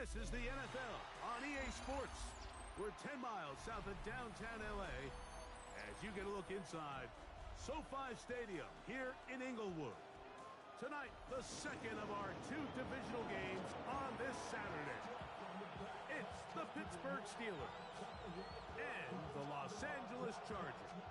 This is the NFL on EA Sports. We're 10 miles south of downtown LA as you get a look inside SoFi Stadium here in Inglewood. Tonight, the second of our two divisional games on this Saturday. It's the Pittsburgh Steelers and the Los Angeles Chargers.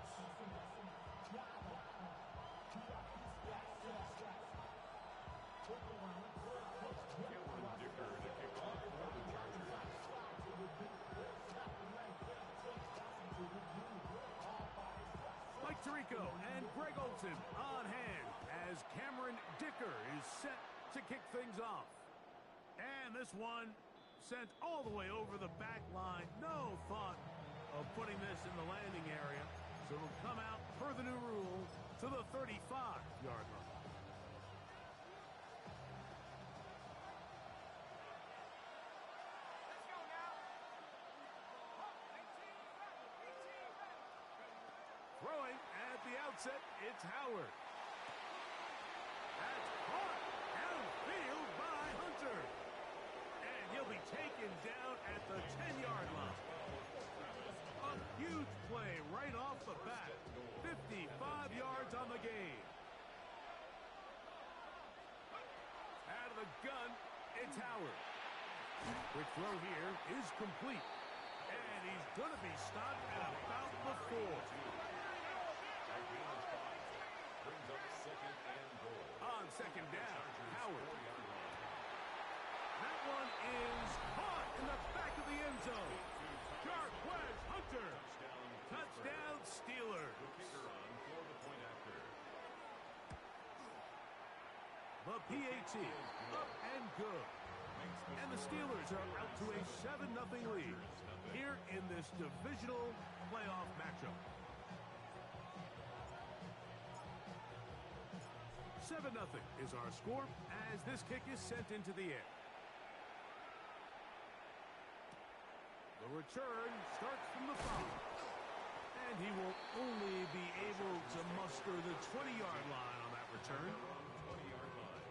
Mike Tirico and Greg Olson on hand as Cameron Dicker is set to kick things off. And this one sent all the way over the back line. No thought of putting this in the landing area. So it'll come out per the new rule to the 35-yard line. Throwing at the outset, it's Howard. That's caught downfield by Hunter. And he'll be taken down at the 10-yard line. A huge play right off the bat. 55 yards on the game. Out of the gun, it's Howard. Quick throw here is complete. And he's going to be stopped at about the 4. Brings up second and goal. On second down, Howard. That one is caught in the back of the end zone. Sharp wedge, Hunter. Touchdown, Steelers. The kicker on for the point after. The PAT up and good. And the Steelers are out to a 7-0 lead here in this divisional playoff matchup. 7-0 is our score as this kick is sent into the air. The return starts from the 5. And he will only be able to muster the 20-yard line on that return. 20-yard line.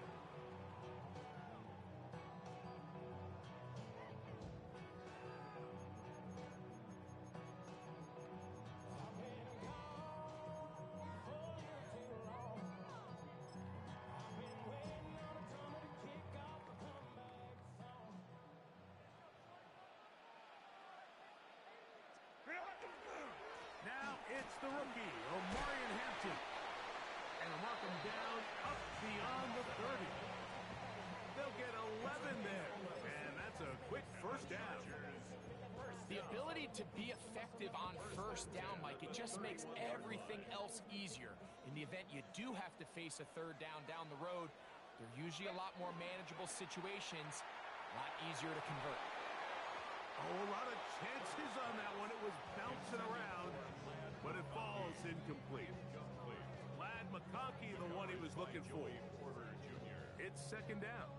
Now it's the rookie, Omarion Hampton. And they'll mark him down up beyond the 30. They'll get 11 there. And that's a quick first down. The ability to be effective on first down, Mike, it just makes everything else easier. In the event you do have to face a third down the road, they're usually a lot more manageable situations, a lot easier to convert. Oh, a lot of chances on that one. It was bouncing around, but it falls incomplete. Ladd McConkey, the one he was looking for. It's second down.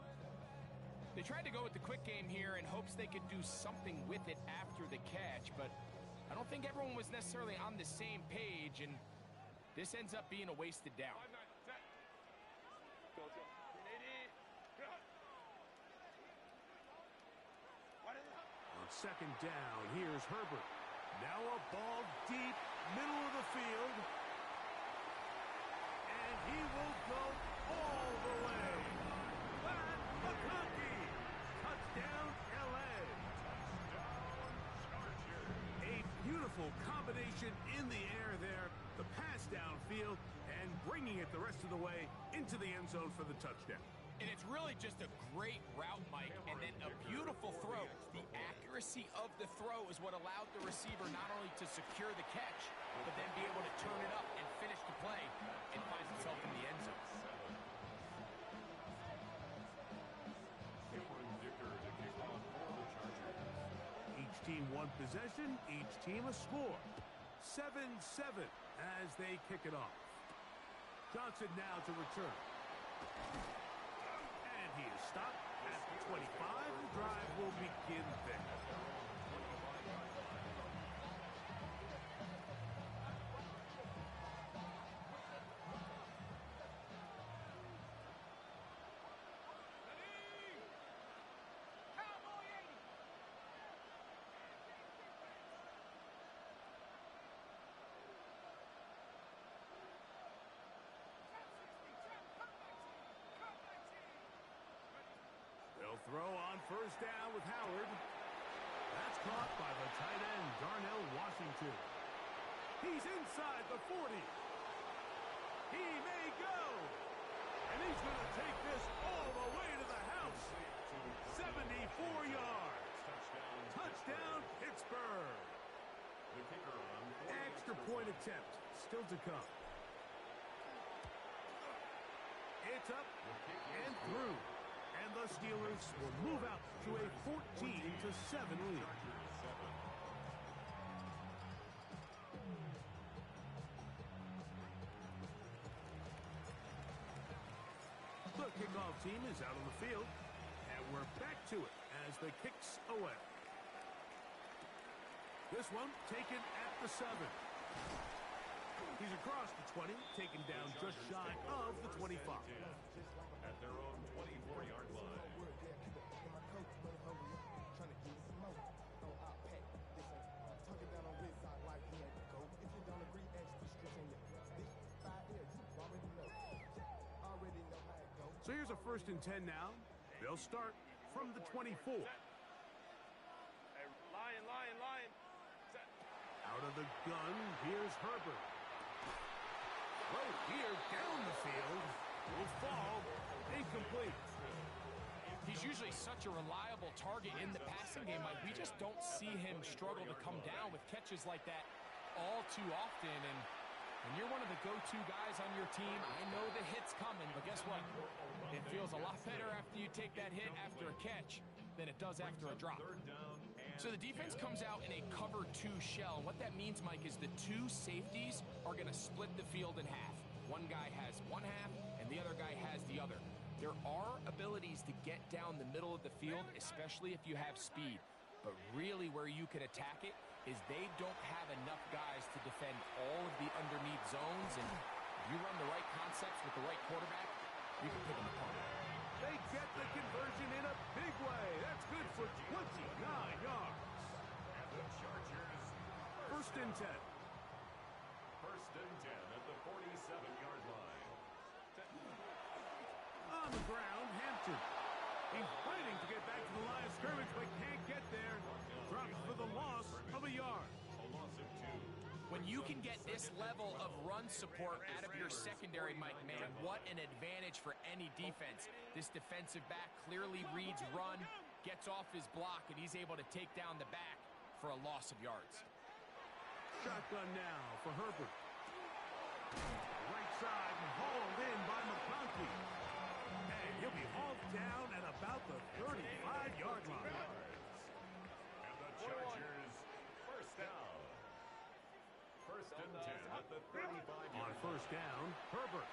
They tried to go with the quick game here in hopes they could do something with it after the catch, but I don't think everyone was necessarily on the same page, and this ends up being a wasted down. On second down, here's Herbert. Now a ball deep, middle of the field. And he will go all the way. Ladd McConkey. Touchdown, L.A. A beautiful combination in the air there. The pass downfield and bringing it the rest of the way into the end zone for the touchdown. And it's really just a great route, Mike, and then a beautiful throw. The accuracy of the throw is what allowed the receiver not only to secure the catch, but then be able to turn it up and finish the play and finds himself in the end zone. Each team one possession, each team a score. 7-7 as they kick it off. Johnson now to return. He is stopped at the 25. The drive will begin there. Throw on first down with Howard. That's caught by the tight end, Darnell Washington. He's inside the 40. He may go. And he's going to take this all the way to the house. 74 yards. Touchdown, Pittsburgh. Extra point attempt still to come. It's up and through. And the Steelers will move out to a 14-7 lead. The kickoff team is out on the field, and we're back to it as the kick's away. This one taken at the 7. He's across the 20, taken down just shy of the 25. At their own 24-yard line. So here's a 1st and 10 now. They'll start from the 24. Lion. Out of the gun, here's Herbert. Throw here down the field. Will fall. Incomplete. He's usually such a reliable target in the passing game. Like, we just don't see him struggle to come down with catches like that all too often. And when you're one of the go-to guys on your team, I know the hit's coming, but guess what? It feels a lot better after you take that hit after a catch than it does after a drop. So the defense comes out in a cover 2 shell. What that means, Mike, is the 2 safeties are going to split the field in half. One guy has one half, and the other guy has the other. There are abilities to get down the middle of the field, especially if you have speed. But really where you can attack it is they don't have enough guys to defend all of the underneath zones. And if you run the right concepts with the right quarterback, you can pick them apart. They get the conversion in a big way. That's good for 29 yards. And the Chargers. 1st and 10. 1st and 10 at the 47-yard line. On the ground, Hampton. He's fighting to get back to the line of scrimmage, but can't get there. Drops for the loss of a yard. A loss of 2. When you can get this level of run support out of your secondary, Mike, man, what an advantage for any defense. This defensive back clearly reads run, gets off his block, and he's able to take down the back for a loss of yards. Shotgun now for Herbert. Right side and hauled in by McConkey. And he'll be hauled down at about the 35-yard line. And the Chargers, 1st down. 1st and 10 at the 35-yard On 1st down, Herbert.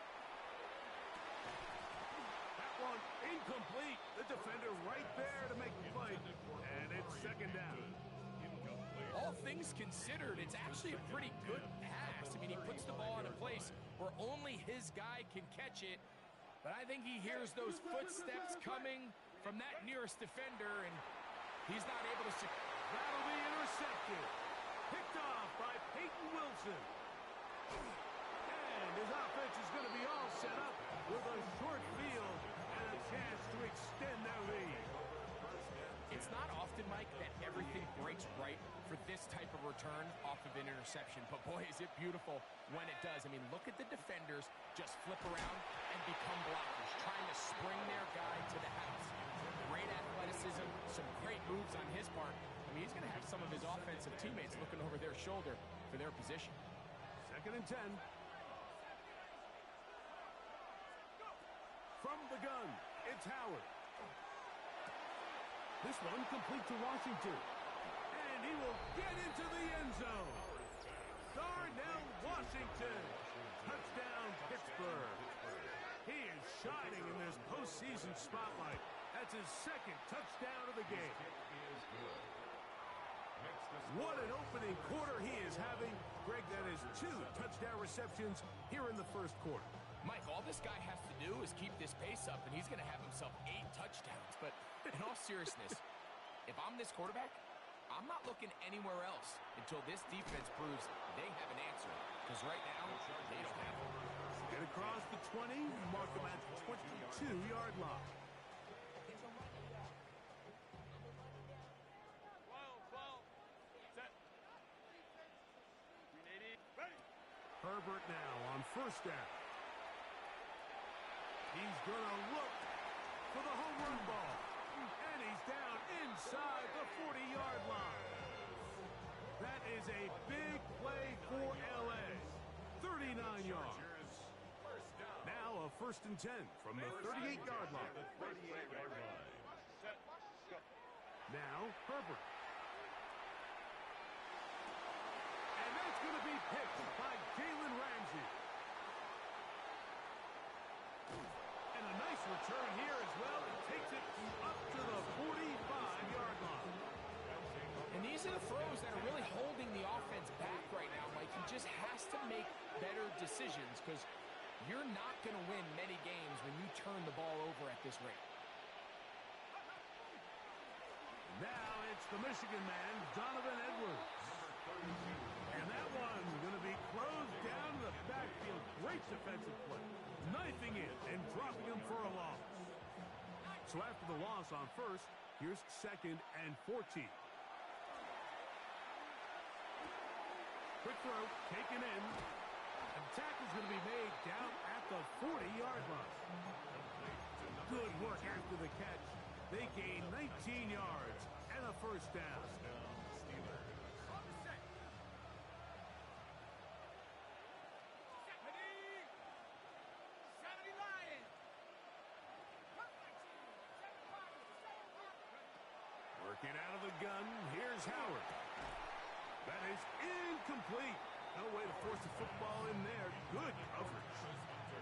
That one incomplete. The defender right there to make the play. And it's 2nd down. All things considered, it's actually a pretty good pass. I mean, he puts the ball in a place where only his guy can catch it. But I think he hears those footsteps coming from that nearest defender, and he's not able to... That'll be intercepted. Picked off by Peyton Wilson. And his offense is going to be all set up with a short field and a chance to extend their lead. It's not often, Mike, that everything breaks right for this type of return off of an interception. But boy, is it beautiful when it does. I mean, look at the defenders just flip around and become blockers, trying to spring their guy to the house. Great athleticism, some great moves on his part. I mean, he's going to have some of his offensive teammates looking over their shoulder for their position. 2nd and 10. From the gun, it's Howard. This one complete to Washington. And he will get into the end zone. Darnell Washington. Touchdown, Pittsburgh. He is shining in this postseason spotlight. That's his 2nd touchdown of the game. What an opening quarter he is having. Greg, that is 2 touchdown receptions here in the 1st quarter. Mike, all this guy has to do is keep this pace up, and he's going to have himself 8 touchdowns. But in all seriousness, if I'm this quarterback, I'm not looking anywhere else until this defense proves they have an answer. Because right now, they don't have one. Get across the 20, mark them at the 22-yard line. Herbert now on first down. He's going to look for the home run ball. And he's down inside the 40-yard line. That is a big play for L.A. 39 yards. Now a 1st and 10 from the 38-yard line. Now Herbert. And that's going to be picked by Jalen Ramsey. And a nice return here as well. It takes it up to the 45-yard line. And these are the throws that are really holding the offense back right now, Mike. He just has to make better decisions because you're not going to win many games when you turn the ball over at this rate. Now it's the Michigan man, Donovan Edwards. And that one's going to be closed down to the backfield. Great defensive play. Knifing in and dropping him for a loss. So after the loss on first, here's 2nd and 14. Quick throw, taken in. And tackle's going to be made down at the 40-yard line. Good work after the catch. They gain 19 yards and a 1st down. Working out of the gun, here's Howard. That is incomplete. No way to force the football in there. Good coverage.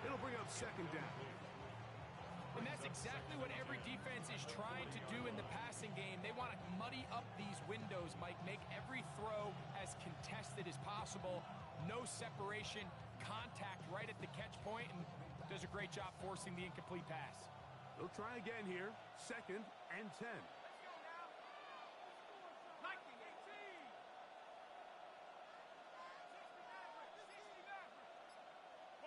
It'll bring up 2nd down. And that's exactly what every defense is trying to do in the passing game. They want to muddy up these windows, Mike, make every throw as contested as possible. No separation, contact right at the catch point, and does a great job forcing the incomplete pass. They'll try again here. 2nd and 10.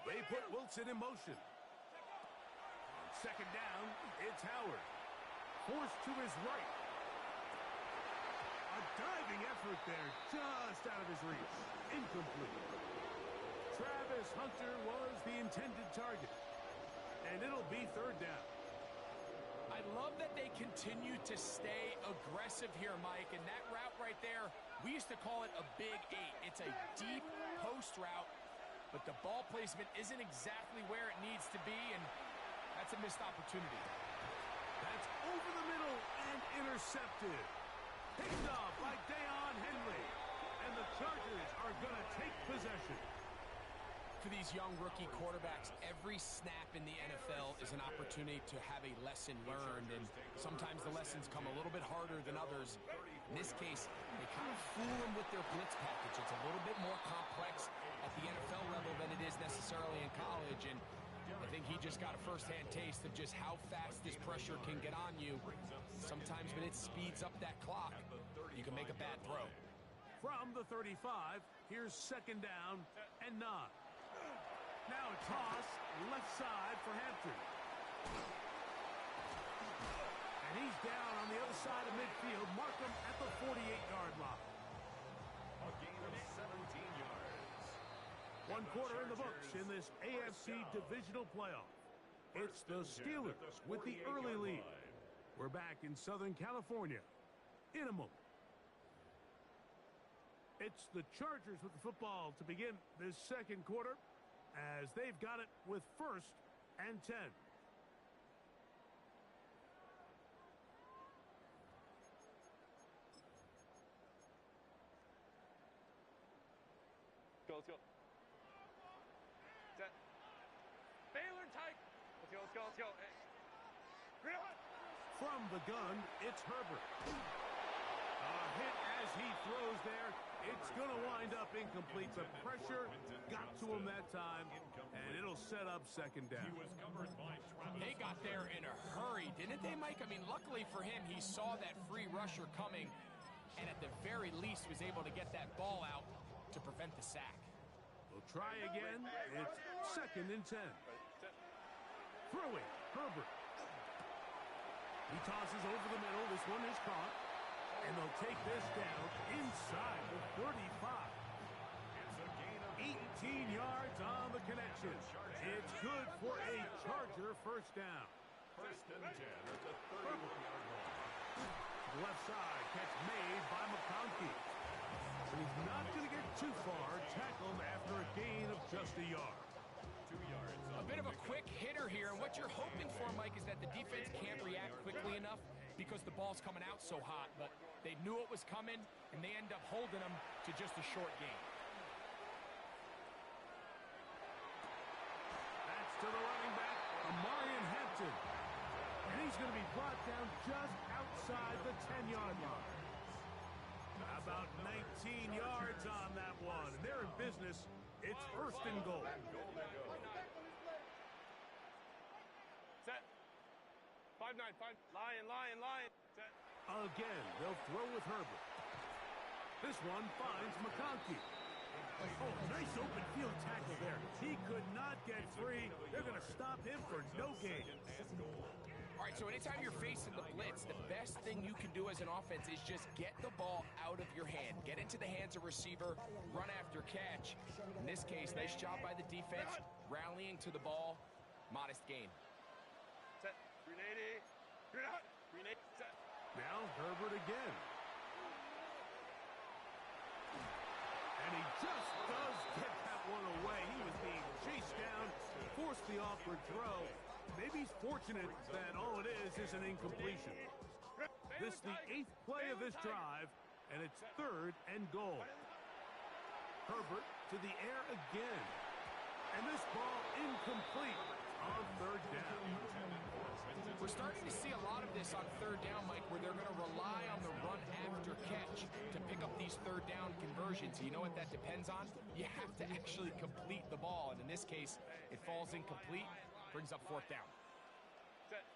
They put Wilson in motion. On 2nd down, it's Howard. Forced to his right. A diving effort there, just out of his reach. Incomplete. Travis Hunter was the intended target. And it'll be 3rd down. I love that they continue to stay aggressive here, Mike. And that route right there, we used to call it a big 8. It's a deep post route. But the ball placement isn't exactly where it needs to be, and that's a missed opportunity. That's over the middle and intercepted. Picked off by Deion Henley. And the Chargers are going to take possession. For these young rookie quarterbacks, every snap in the NFL is an opportunity to have a lesson learned, and sometimes the lessons come a little bit harder than others. In this case, they kind of fool them with their blitz package. It's a little bit more complex at the NFL level than it is necessarily in college, and I think he just got a first-hand taste of just how fast this pressure can get on you. Sometimes when it speeds up that clock, you can make a bad throw. From the 35, here's 2nd down and 9. Now a toss, left side for Hampton. And he's down on the other side of midfield. Mark him at the 48-yard line. A gain of 17 yards. 1 quarter in the books in this AFC divisional playoff. It's the Steelers with the early lead. We're back in Southern California in a moment. It's the Chargers with the football to begin this 2nd quarter, as they've got it with 1st and 10. Let's go. Set. Baylor tight. Let's go. Hey. From the gun, it's Herbert. A hit as he throws there. It's going to wind up incomplete. The pressure got to him that time, and it'll set up 2nd down. They got there in a hurry, didn't they, Mike? I mean, luckily for him, he saw that free rusher coming, and at the very least was able to get that ball out to prevent the sack. We'll try again. It's 2nd and 10. Throwing, Herbert. He tosses over the middle. This one is caught. And they'll take this down inside the 35. 18 yards on the connection. It's good for a Charger first down. First and 10 at the 31-yard line. Left side, catch made by McConkey. But he's not going to get too far. Tackled after a gain of just a yard. 2 yards. A bit of a quick hitter here, and what you're hoping for, Mike, is that the defense can't react quickly enough because the ball's coming out so hot. But they knew it was coming, and they end up holding them to just a short gain. That's to the running back, Amarian Hampton. And he's going to be brought down just outside the 10-yard line. About 19 yards on that one. And they're in business. It's first and goal. Set. 5-9, 5. Lion. Set. Again, they'll throw with Herbert. This one finds McConkey. Oh, nice open field tackle there. He could not get free. They're going to stop him for no gain. All right, so anytime you're facing the blitz, the best thing you can do as an offense is just get the ball out of your hand. Get into the hands of receiver, run after catch. In this case, nice job by the defense, rallying to the ball. Modest gain. Set. Grenade. Grenade. Set. Now Herbert again. And he just does get that one away. He was being chased down, forced the awkward throw. Maybe he's fortunate that all it is an incompletion. This is the 8th play of this drive, and it's 3rd and goal. Herbert to the air again. And this ball incomplete on 3rd down. We're starting to see a lot of this on 3rd down, Mike, where they're going to rely on the run after catch to pick up these 3rd down conversions. You know what that depends on? You have to actually complete the ball, and in this case, it falls incomplete, brings up 4th down. Set.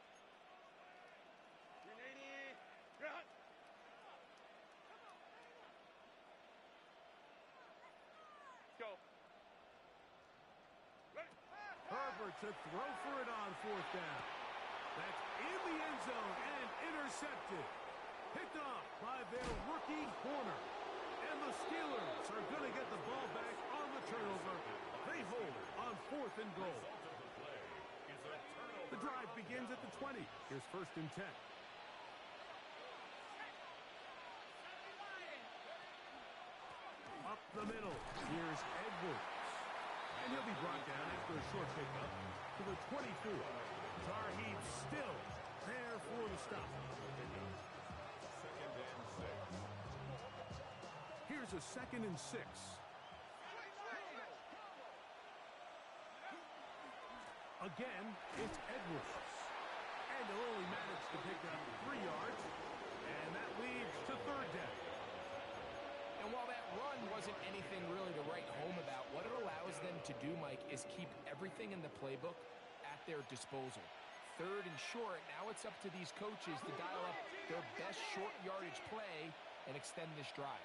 Grenade. Run. Go. Herbert to throw for it on 4th down. That's in the end zone and intercepted. Picked off by their rookie corner. And the Steelers are going to get the ball back on the turnover. They hold on 4th and goal. The drive begins at the 20. Here's 1st and 10. Up the middle. Here's Edwards. And he'll be brought down after a short pickup to the 24. Tar Heels still there for the stop. 2nd and 6. Here's a 2nd and 6. Again, it's Edwards. And they'll only manage to pick up 3 yards. And that leads to 3rd down. And while that run wasn't anything really to write home about, what it allows them to do, Mike, is keep everything in the playbook at their disposal. 3rd and short, now it's up to these coaches to dial up their best short yardage play and extend this drive.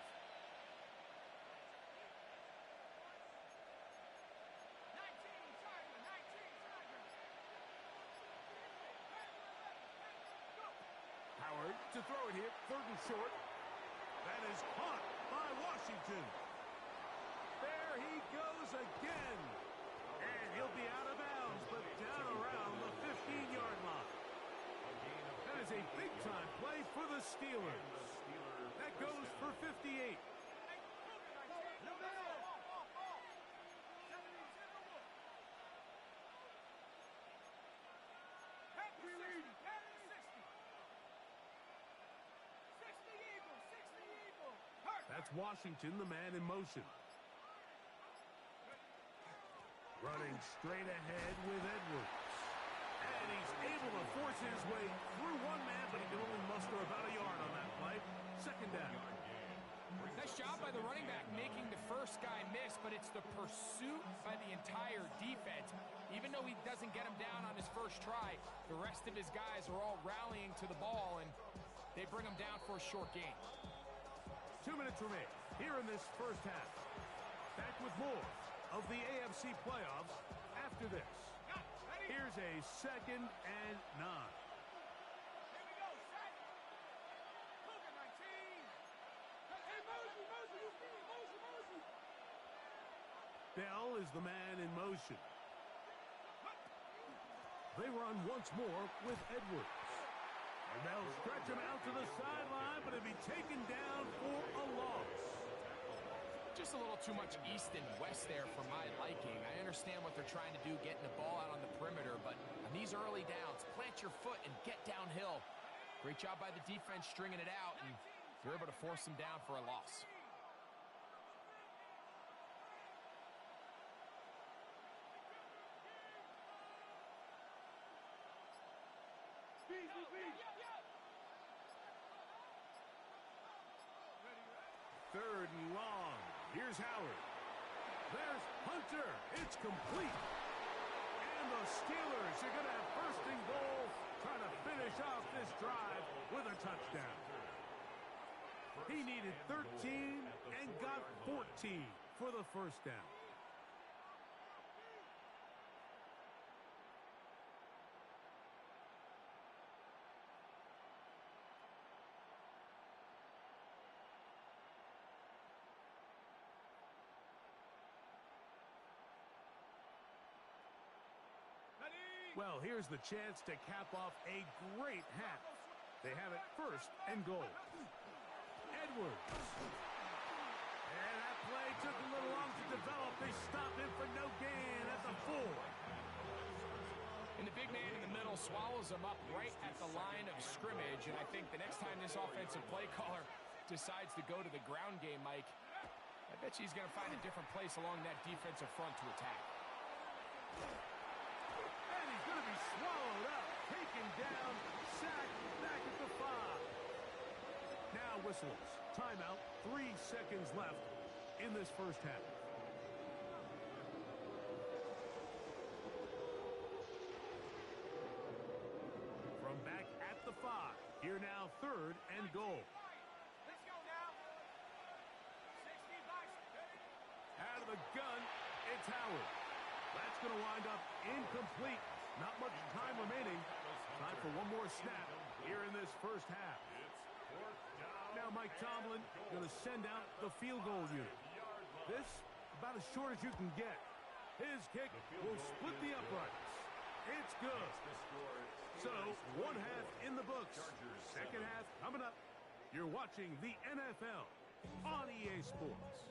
Howard to throw it here, 3rd and short. That is caught by Washington. There he goes again. And he'll be out of bounds, but down around the 15-yard line. That is a big-time play for the Steelers. That goes for 58. That's Washington, the man in motion. Running straight ahead with Edwards. And he's able to force his way through one man, but he can only muster about a yard on that play. 2nd down. Nice job by the running back making the first guy miss, but it's the pursuit by the entire defense. Even though he doesn't get him down on his first try, the rest of his guys are all rallying to the ball, and they bring him down for a short gain. 2 minutes remain here in this first half. Back with more of the AFC playoffs after this. Here's a 2nd and 9. Here we go, set. Cougar 19. Hey, Mosey. Bell is the man in motion. They run once more with Edwards. And they'll stretch him out to the sideline, but he'll be taken down for a loss. Just a little too much east and west there for my liking. I understand what they're trying to do, getting the ball out on the perimeter, but on these early downs, plant your foot and get downhill. Great job by the defense stringing it out, and they're able to force them down for a loss. Third and long. Here's Howard. There's Hunter. It's complete. And the Steelers are going to have first and goal, trying to finish off this drive with a touchdown. He needed 13 and got 14 for the first down. Well, here's the chance to cap off a great half. They have it first and goal. Edwards. And that play took a little long to develop. They stopped him for no gain at the 4. And the big man in the middle swallows him up right at the line of scrimmage. And I think the next time this offensive play caller decides to go to the ground game, Mike, I bet you he's going to find a different place along that defensive front to attack. And he's going to be swallowed up, taken down, sacked back at the 5. Now whistles. Timeout. 3 seconds left in this first half. From back at the 5. Here now, third and goal. Let's go now. 60 bucks. Out of the gun, it's Howard. That's going to wind up incomplete. Not much time remaining. Time for one more snap here in this first half. Now Mike Tomlin going to send out the field goal unit. This about as short as you can get. His kick will split the uprights. It's good. So, one half in the books. Second half coming up. You're watching the NFL on EA Sports.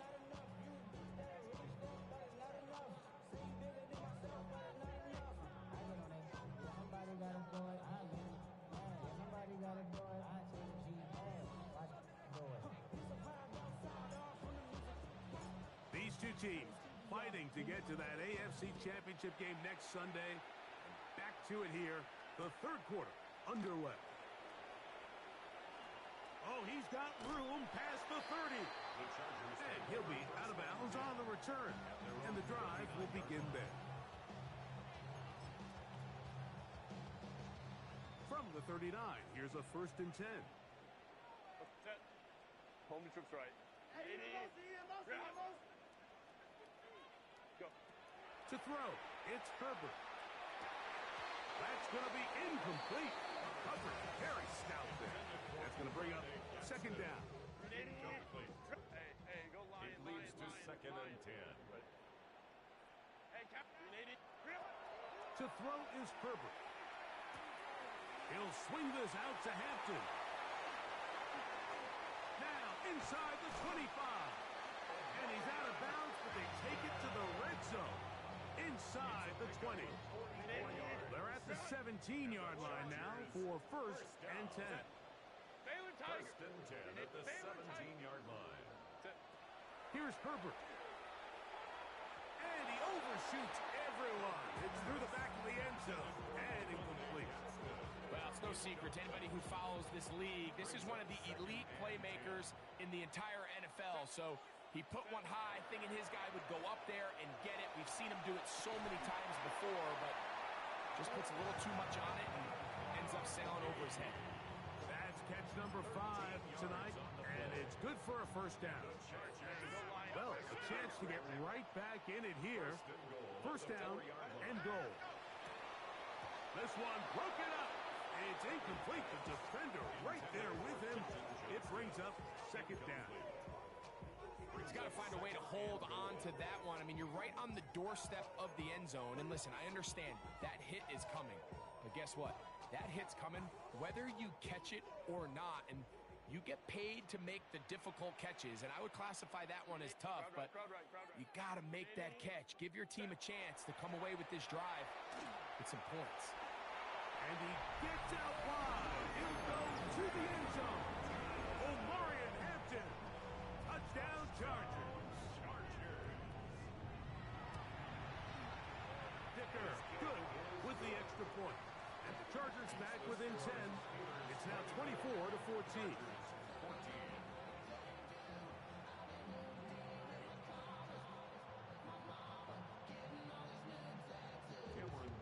These two teams fighting to get to that AFC Championship game next Sunday. And back to it here, the third quarter underway. Oh, he's got room past the 30. And he'll be out of bounds on the return. And the drive will begin there. From the 39, here's a 1st and 10. Set. Home to trips right. 80. Go. To throw, it's Herbert. That's going to be incomplete. Covered very stout there. That's going to bring up second down. Hey, go line. It leads to second and 10. Hey, Captain. To throw is Herbert. He'll swing this out to Hampton. Now inside the 25. And he's out of bounds, but they take it to the red zone. Inside the 20. They're at the 17-yard line now for 1st and 10. Baylor Tiger. 1st and 10 at the 17-yard line. Here's Herbert. And he overshoots everyone. It's through the back of the end zone. And incomplete. Well, it's no secret to anybody who follows this league. This is one of the elite playmakers in the entire NFL. So he put one high, thinking his guy would go up there and get it. We've seen him do it so many times before, but just puts a little too much on it and ends up sailing over his head. That's catch number 5 tonight, and it's good for a 1st down. Well, a chance to get right back in it here. 1st down and goal. This one broken up. It's incomplete. The defender right there with him. It brings up second down. He's got got to find a way to hold on to that one. I mean, you're right on the doorstep of the end zone. And listen, I understand that hit is coming. But guess what? That hit's coming whether you catch it or not. And you get paid to make the difficult catches. And I would classify that one as tough. But you got to make that catch. Give your team a chance to come away with this drive with some points. And he gets out wide. He'll go to the end zone. Omarion Hampton. Touchdown Chargers. Dicker, good with the extra point. And the Chargers back within 10. It's now 24-14.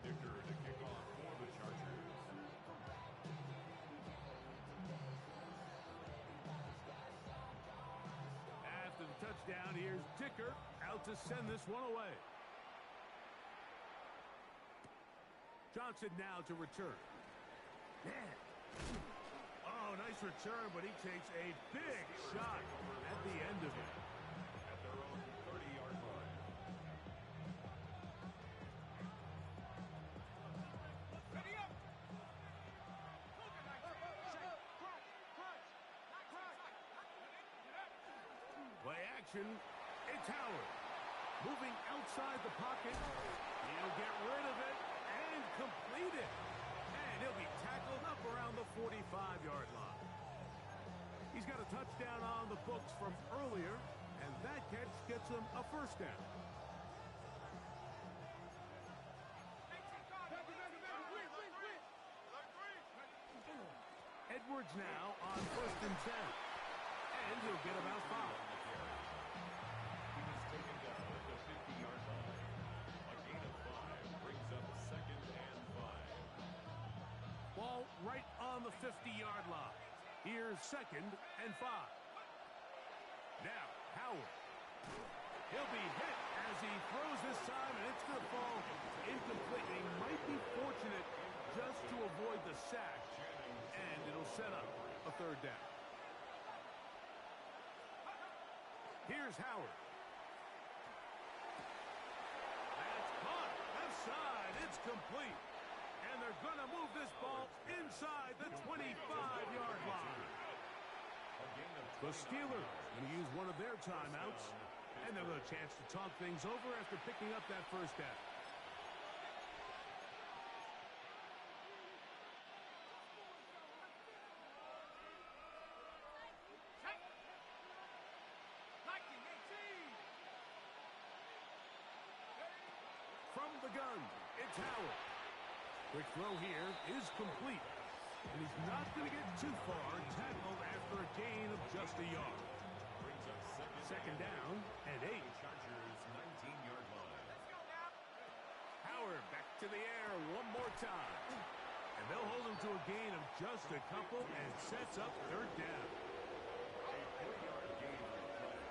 Dicker to kick off for the Chargers. After the touchdown, here's Dicker out to send this one away. Johnson now to return. Man. Oh, nice return, but he takes a big shot at the end of it. At their own 30-yard line. Ready up. Play action. It's Howard. Moving outside the pocket. He'll get rid of it and complete it. And he'll be tackled up around the 45-yard line. He's got a touchdown on the books from earlier, and that catch gets him a first down. Edwards now on 1st and 10. And he'll get about 5. He was taken down at the 50-yard line. A gain of 5 brings up 2nd and 5. Ball right on the 50-yard line. Here's 2nd and 5. Now, Howard. He'll be hit as he throws this time, and it's going to fall incomplete. He might be fortunate just to avoid the sack, and it'll set up a 3rd down. Here's Howard. That's caught. Left side. It's complete. And they're going to move this ball inside the 25-yard line. The Steelers going to use one of their timeouts. And they'll have a chance to talk things over after picking up that first down. From the gun, it's Howard. Quick throw here is complete. And he's not going to get too far, tackled after a gain of just a yard. Brings up 2nd down and 8. Chargers 19-yard line. Howard back to the air one more time. And they'll hold him to a gain of just a couple and sets up 3rd down. A 4-yard gain on the play.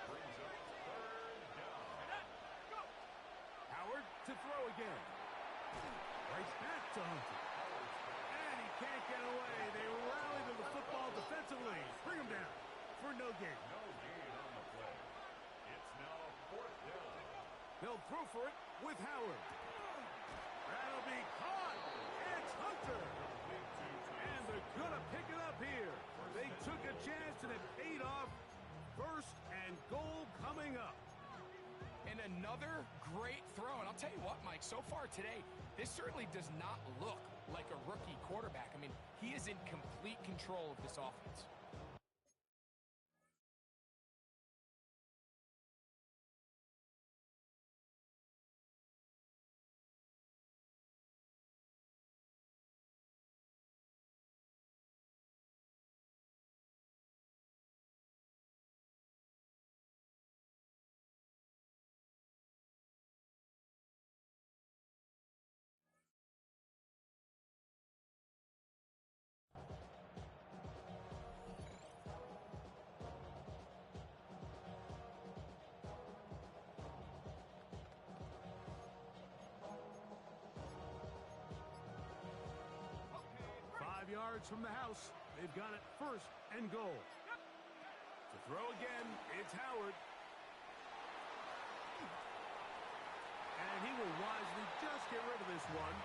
Brings up 3rd down. Howard to throw again. Right back to Hunter. And he can't get away. They rally to the football defensively. Bring him down for no gain. No gain on the play. It's now 4th down. They'll throw for it with Howard. That'll be caught. It's Hunter. And they're going to pick it up here. They took a chance and it paid off. 1st and goal coming up. And another great throw. And I'll tell you what, Mike, so far today, this certainly does not look like a rookie quarterback. I mean, he is in complete control of this offense. Yards from the house. They've got it 1st and goal. To throw again, it's Howard. And he will wisely just get rid of this one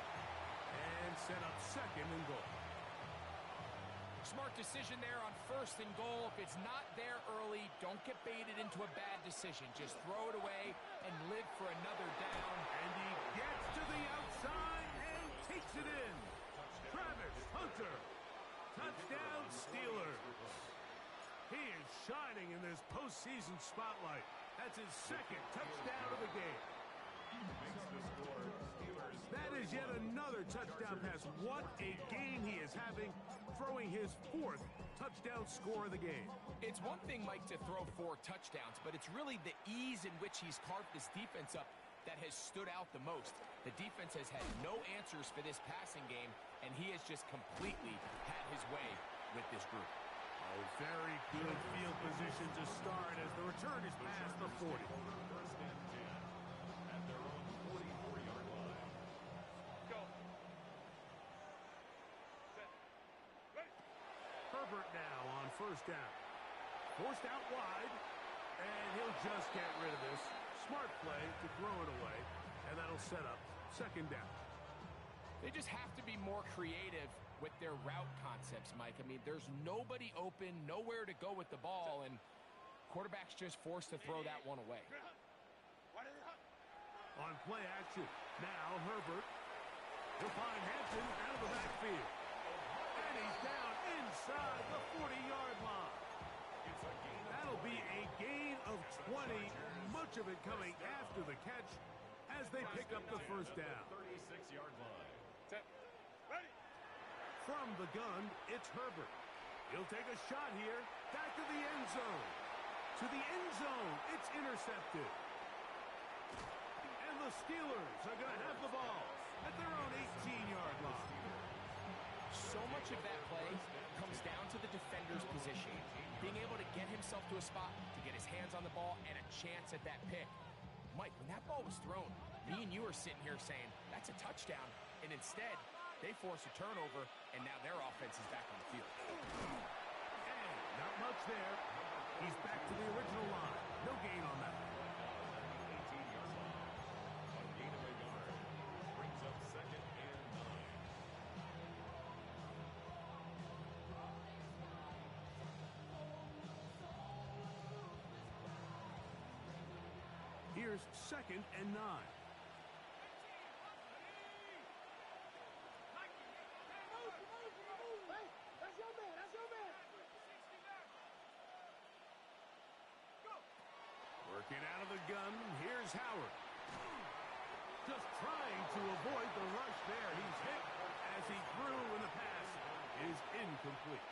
and set up second and goal. Smart decision there on first and goal. If it's not there early, don't get baited into a bad decision. Just throw it away and live for another down. And he gets to the outside and takes it in. Travis Hunter. Touchdown Steelers. He is shining in this postseason spotlight. That's his second touchdown of the game. That is yet another touchdown pass. What a game he is having, throwing his fourth touchdown score of the game. It's one thing, Mike, to throw 4 touchdowns, but it's really the ease in which he's carved this defense up that has stood out the most. The defense has had no answers for this passing game, and he has just completely had his way with this group. A very good field position to start as the return is past the 40. First and 10 at their own 44-yard line. Go. Set. Ready. Herbert now on first down. Forced out wide, and he'll just get rid of this. Smart play to throw it away, and that'll set up second down. They just have to be more creative with their route concepts, Mike. I mean, there's nobody open, nowhere to go with the ball, and quarterback's just forced to throw that one away. On play action, now Herbert will find Hampton out of the backfield. And he's down inside the 40-yard line. That'll be a gain of 20, much of it coming after the catch as they pick up the first down. 36-yard line. Set. Ready. From the gun, it's Herbert. He'll take a shot here, back to the end zone. To the end zone, it's intercepted. And the Steelers are going to have the ball at their own 18-yard line. So much of that play comes down to the defender's position. Being able to get himself to a spot, to get his hands on the ball, and a chance at that pick. Mike, when that ball was thrown, me and you are sitting here saying, that's a touchdown. And instead, they force a turnover, and now their offense is back on the field. And not much there. He's back to the original line. No gain on that. 18-yard line. A gain of a yard. Brings up second and 9. Here's second and 9. Working out of the gun, here's Howard. Just trying to avoid the rush there. He's hit as he threw, and the pass is incomplete.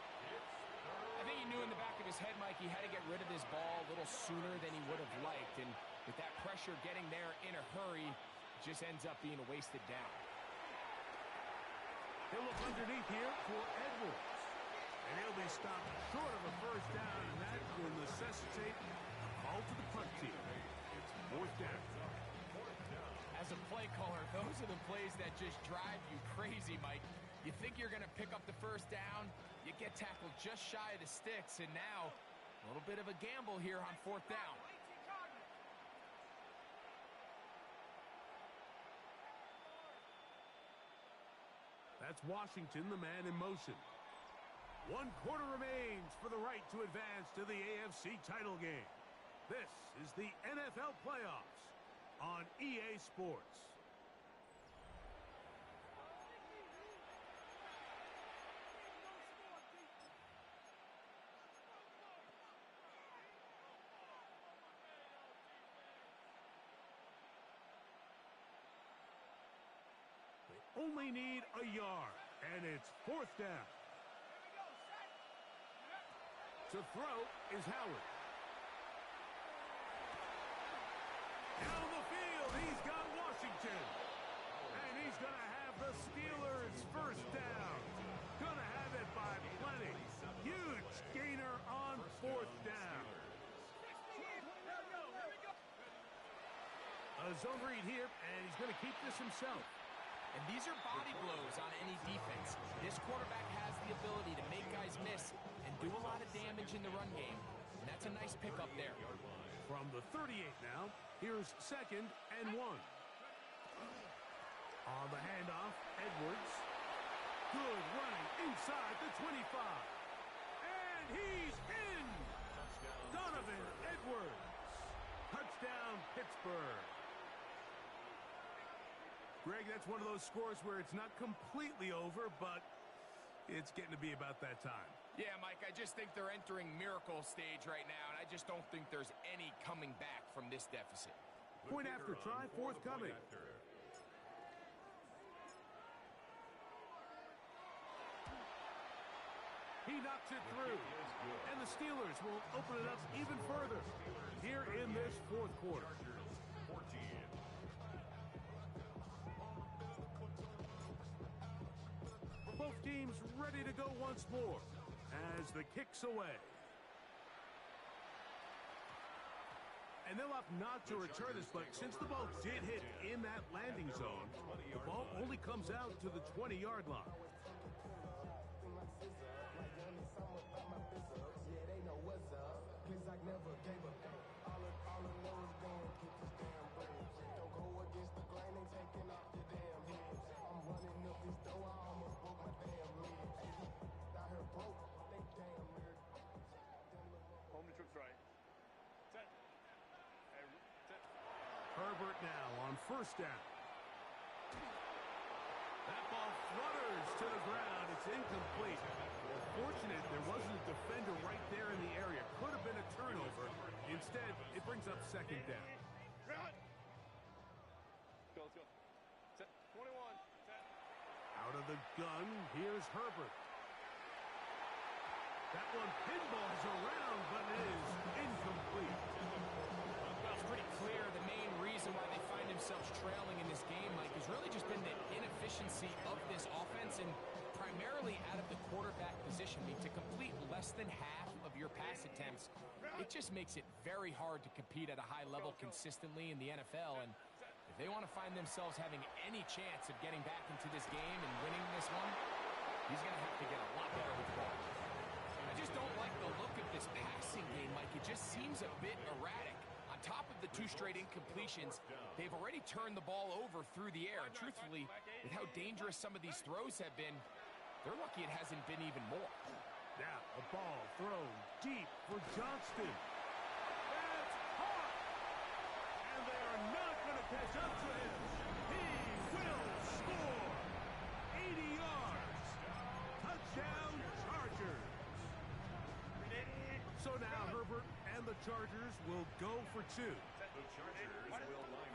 I think he knew in the back of his head, Mike, he had to get rid of this ball a little sooner than he would have liked. And with that pressure getting there in a hurry, it just ends up being a wasted down. He'll look underneath here for Edwards. And he'll be stopped short of a first down, and that will necessitate a call to the punt team. It's fourth down. As a play caller, those are the plays that just drive you crazy, Mike. You think you're going to pick up the first down, you get tackled just shy of the sticks, and now a little bit of a gamble here on fourth down. That's Washington, the man in motion. 1 quarter remains for the right to advance to the AFC title game. This is the NFL playoffs on EA Sports. They only need a yard, and it's fourth down. To throw is Howard. Down the field, he's got Washington. And he's going to have the Steelers first down. Going to have it by plenty. Huge gainer on fourth down. A zone read here, and he's going to keep this himself. And these are body blows on any defense. This quarterback has the ability to make guys miss and do a lot of damage in the run game. And that's a nice pickup there. From the 38 now, here's second and 1. On the handoff, Edwards. Good running inside the 25. And he's in! Donovan Edwards. Touchdown, Pittsburgh. Greg, that's one of those scores where it's not completely over, but it's getting to be about that time. Yeah, Mike, I just think they're entering miracle stage right now, and I just don't think there's any coming back from this deficit. Point after try forthcoming. He knocks it through, and the Steelers will open it up even further here in this fourth quarter. Both teams ready to go once more as the kick's away. And they'll opt not to return this, but since the ball did hit in that landing zone, the ball only comes out to the 20-yard line. Home to troops right. Set. And set. Herbert now on first down. That ball flutters to the ground. It's incomplete. Fortunate there wasn't a defender right there in the area. Could have been a turnover. Instead, it brings up second down. Run. Go, let's go. Set. 21. Set. Out of the gun, here's Herbert. That one pinballs around, but it is incomplete. Well, it's pretty clear the main reason why they find themselves trailing in this game, Mike, has really just been the inefficiency of this offense and primarily out of the quarterback position. I mean, to complete less than half of your pass attempts, it just makes it very hard to compete at a high level consistently in the NFL. And if they want to find themselves having any chance of getting back into this game and winning this one, he's going to have to get a lot better with the ball. I just don't like the look of this passing game, Mike. It just seems a bit erratic. On top of the 2 straight incompletions, they've already turned the ball over through the air. And truthfully, with how dangerous some of these throws have been, they're lucky it hasn't been even more. Now, a ball thrown deep for Johnston. That's caught! And they are not going to catch up to him. He will score! 80 yards! Touchdown, Chargers! So now Herbert and the Chargers will go for 2.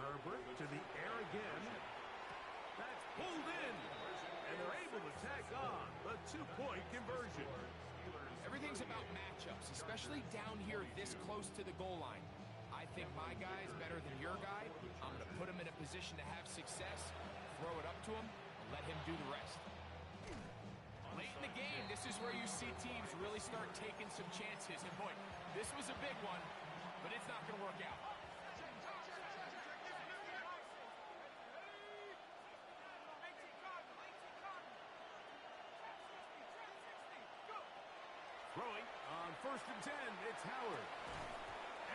Herbert to the air again. That's pulled in. And they're able to tack on the 2-point conversion. Everything's about matchups, especially down here this close to the goal line. I think my guy's better than your guy. I'm going to put him in a position to have success, throw it up to him, and let him do the rest. Late in the game, this is where you see teams really start taking some chances. And boy, this was a big one, but it's not going to work out. Throwing on 1st and 10, it's Howard.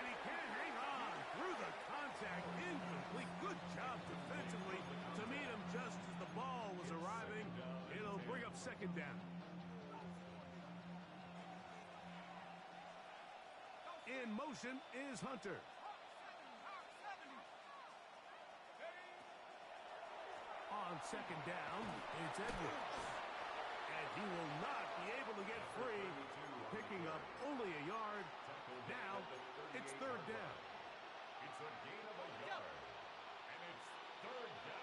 And he can hang on through the contact. Incomplete. Good job defensively to meet him just as the ball was arriving. It'll bring up second down. In motion is Hunter. On second down, it's Edwards. And he will not be able to get free, picking up only a yard. Now, it's third down. It's a gain of a yard. And it's third down.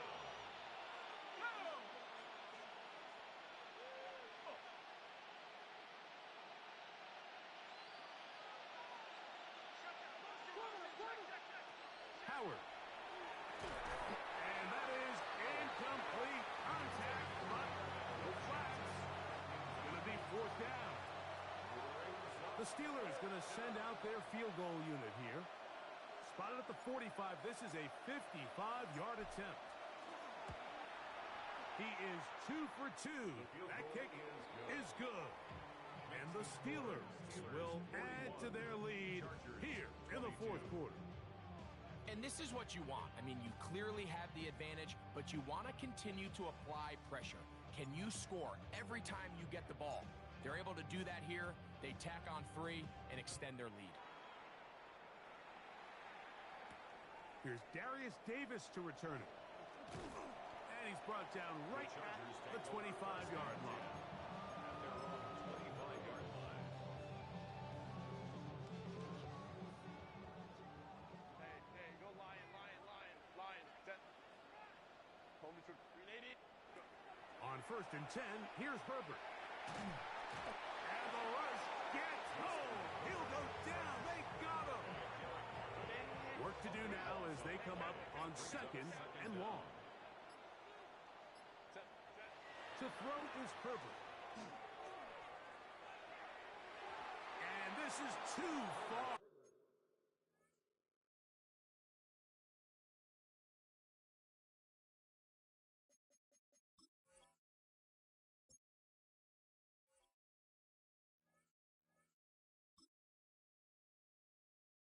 Howard. And that is incomplete contact, but no flags. It's going to be fourth down. The Steelers going to send out their field goal unit here. Spotted at the 45. This is a 55-yard attempt. He is 2 for 2. That kick is good. And the Steelers will add to their lead here in the fourth quarter. And And this is what you want. I mean, you clearly have the advantage, but you want to continue to apply pressure. Can you score every time you get the ball? They're able to do that here. They tack on 3 and extend their lead. Here's Darius Davis to return it. And he's brought down right at the 25-yard line. They're on the 25-yard line. Hey, go lion. Set. Hold me to 380. Go. On 1st and 10, here's Herbert. And the rush gets home. He'll go down. They got him. Work to do now as they come up on 2nd and long. Set. To throw is Herbert. And this is too far.